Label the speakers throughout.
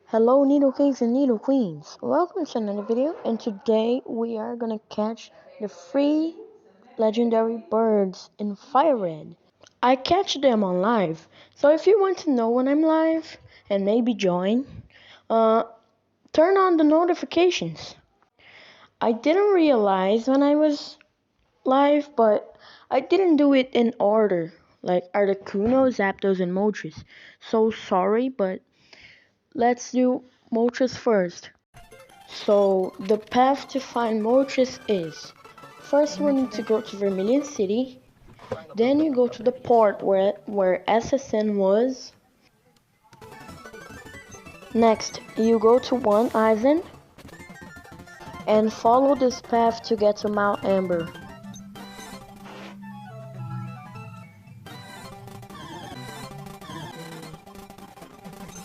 Speaker 1: Hello Needle Kings and Needle Queens. Welcome to another video, and today we are gonna catch the free legendary birds in Fire Red. I catch them on live, so if you want to know when I'm live and maybe join, turn on the notifications. I didn't realize when I was live, but I didn't do it in order, like Articuno, Zapdos, and Moltres. So sorry, but let's do Moltres first. So the path to find Moltres is, first we need to go to Vermilion City, then you go to the port where SSN was. Next, you go to One Island and follow this path to get to Mount Amber.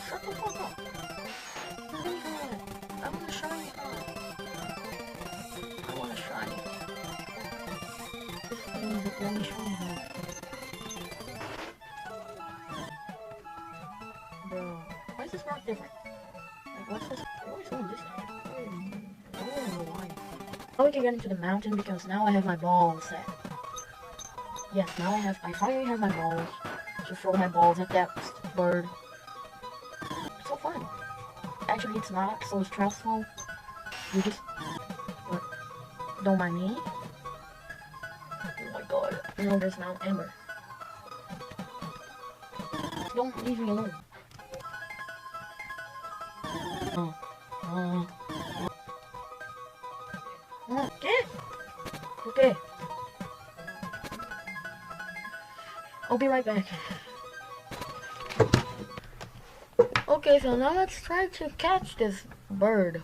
Speaker 2: Shut the fuck up. I want a shiny. I want a shiny. Let me show you. Bro, why is this rock different? Like, what's this? What is going this time? I don't know why. Now we can get into the mountain because now I have my balls set. Yes, now I finally have my balls to throw my balls at that bird. It's so fun. Actually, it's not so stressful. You just, what? Don't mind me. Oh my god. Now there's Mount Amber. Don't leave me alone. Okay. Okay. I'll be right back. Okay, so now let's try to catch this bird.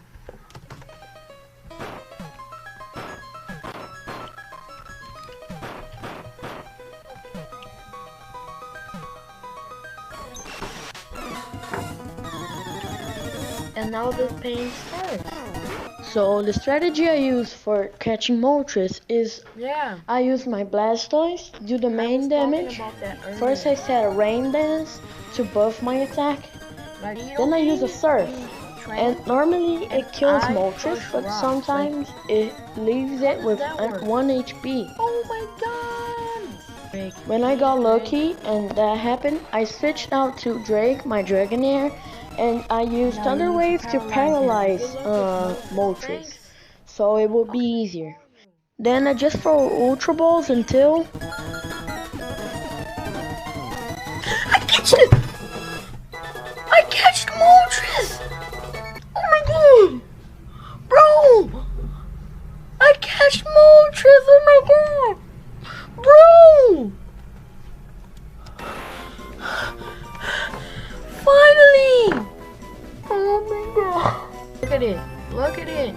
Speaker 2: And now the pain starts.
Speaker 1: So the strategy I use for catching Moltres is
Speaker 2: Yeah.
Speaker 1: I use my Blastoise to do the main damage. First I set a Rain Dance to buff my attack. Then I use a Surf. And normally it kills Moltres, but sometimes it leaves it with 1 HP.
Speaker 2: Oh my god!
Speaker 1: When I got lucky and that happened, I switched out to Drake, my Dragonair, and I used Thunder Wave to paralyze Moltres, so it would be easier. Then I just throw Ultra Balls until...
Speaker 2: I catched it! I catched Moltres! Oh my god! Bro! I catched Moltres! Oh my god! Bro! Finally! Oh my god! Look at it! Look at it!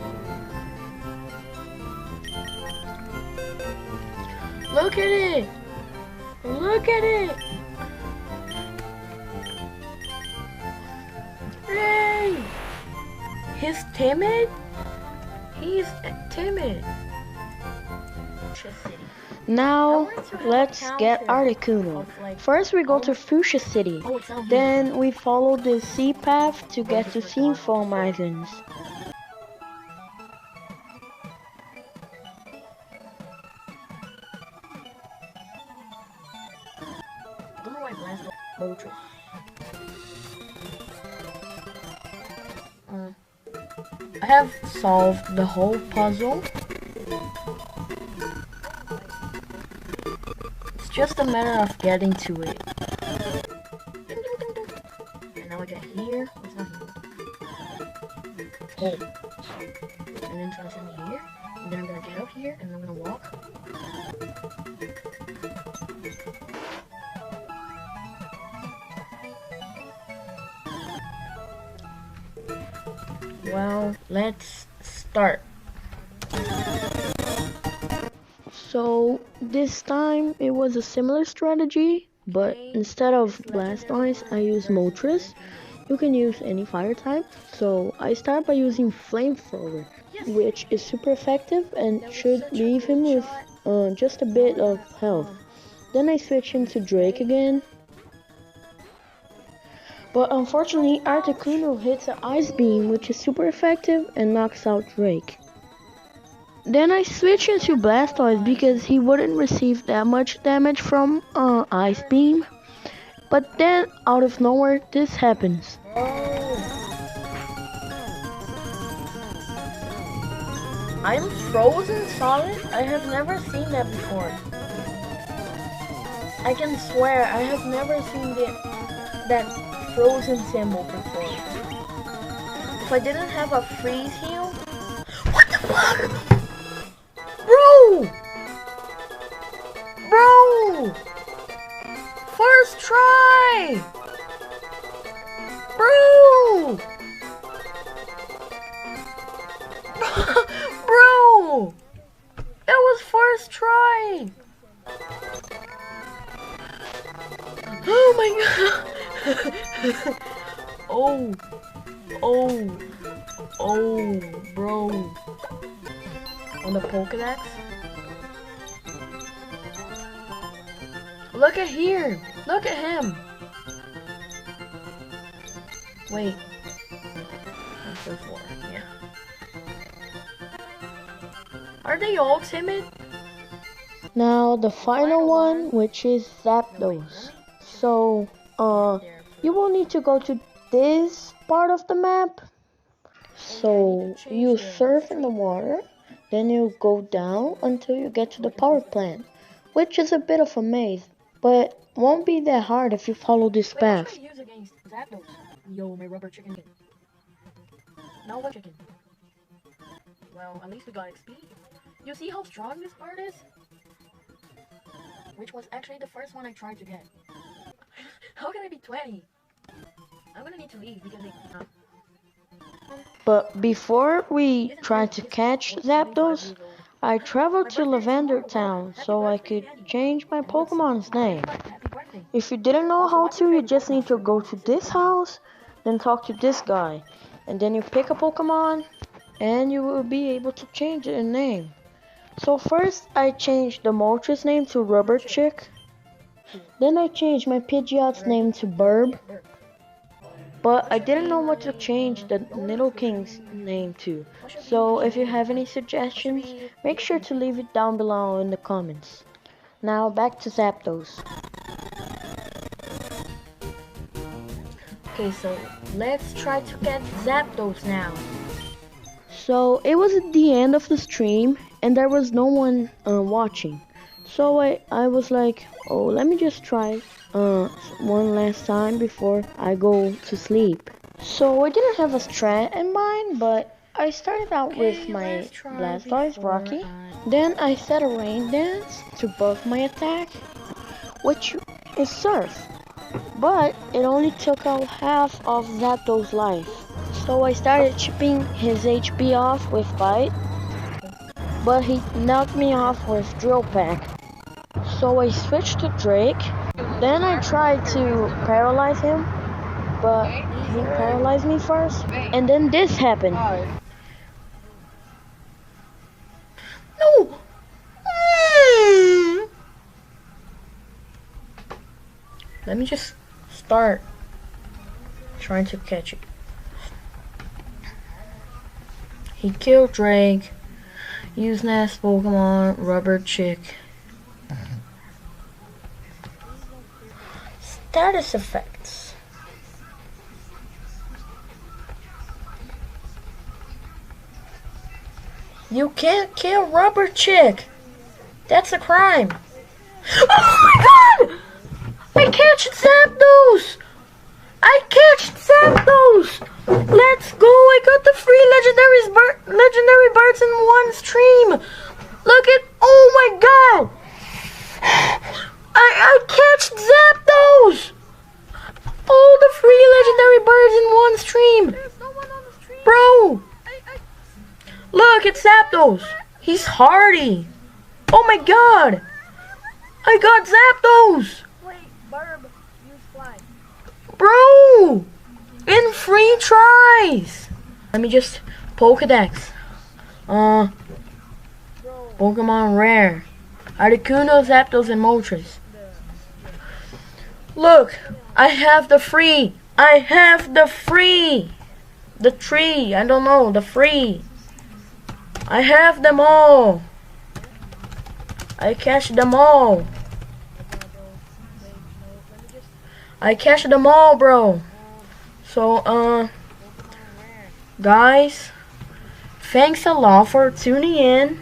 Speaker 2: Look at it! Look at it! Hey! He's timid? He's timid.
Speaker 1: Now, let's get Articuno. First we go to Fuchsia City, then we follow the sea path to get to Seafoam Islands.
Speaker 2: I have solved the whole puzzle. It's just a matter of getting to it. And now I get here. What's not here? Oh. And then try something here. And then I'm gonna get up here and I'm gonna walk. Well, let's start.
Speaker 1: So this time it was a similar strategy, but instead of Blastoise I use Moltres. You can use any fire type, so I start by using Flamethrower, which is super effective and should leave him with just a bit of health. Then I switch into Drake again. But unfortunately, Articuno hits an ice beam, which is super effective and knocks out Drake. Then I switch into Blastoise because he wouldn't receive that much damage from ice beam. But then, out of nowhere, this happens.
Speaker 2: I'm frozen solid? I have never seen that before. I can swear I have never seen that frozen symbol before. If I didn't have a freeze heal... What the fuck? Bro! Bro! First try! Bro! Bro! It was first try! Oh my god! Oh! Oh, bro. On the Pokedex? Look at here! Look at him! Wait. 1.4, yeah. Are they all timid?
Speaker 1: Now the final one, which is Zapdos. So, you will need to go to this part of the map. So you surf in the water, then you go down until you get to the power plant, which is a bit of a maze, but won't be that hard if you follow this path.
Speaker 2: What should I use against Zapdos? Yo, my rubber chicken. Now what chicken? Well, at least we got XP. You see how strong this bird is? Which was actually the first one I tried to get. How can I be 20? I'm gonna need to leave because they...
Speaker 1: But before we try to catch Zapdos, I traveled to Lavender Town so I could change my Pokemon's name. If you didn't know how to, you just need to go to this house, then talk to this guy, and then you pick a Pokemon, and you will be able to change their name. So first, I changed the Moltres name to Rubber Chick. Then I changed my Pidgeot's name to Burb. But I didn't know what to change the Nidoking's name to. So if you have any suggestions, make sure to leave it down below in the comments. Now back to Zapdos.
Speaker 2: Okay, so let's try to get Zapdos now.
Speaker 1: So it was at the end of the stream and there was no one watching. So I was like, oh, let me just try one last time before I go to sleep. So I didn't have a strat in mind, but I started out with my Blastoise Rocky. Then I set a rain dance to buff my attack, which is Surf. But it only took out half of Zapdos' life. So I started chipping his HP off with Bite, but he knocked me off with Drill Peck. So I switched to Drake. Then I tried to paralyze him, but he paralyzed me first. And then this happened.
Speaker 2: No! Let me just start trying to catch it. He killed Drake. Use Nest Pokemon, Rubber Chick. Status effects. You can't kill Rubber Chick. That's a crime. Oh my god! I catch Zapdos! I catch Zapdos! Let's go! I got the free legendary birds in one stream. Look at, oh my god! I catch Zapdos! All the free legendary birds in one stream. Bro! Look, it's Zapdos. He's hardy. Oh my god! I got Zapdos!
Speaker 3: Wait, Burb, use fly.
Speaker 2: Bro! In 3 tries! Let me just Pokedex. Pokemon Rare. Articuno, Zapdos, and Moltres. Look, I have the free
Speaker 1: I have the free. The tree. I don't know. The free. I have them all. I cashed them all. I cashed them all, bro. So, guys, thanks a lot for tuning in.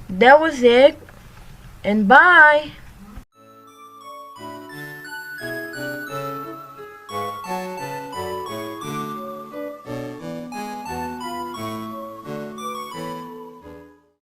Speaker 1: That was it. And bye.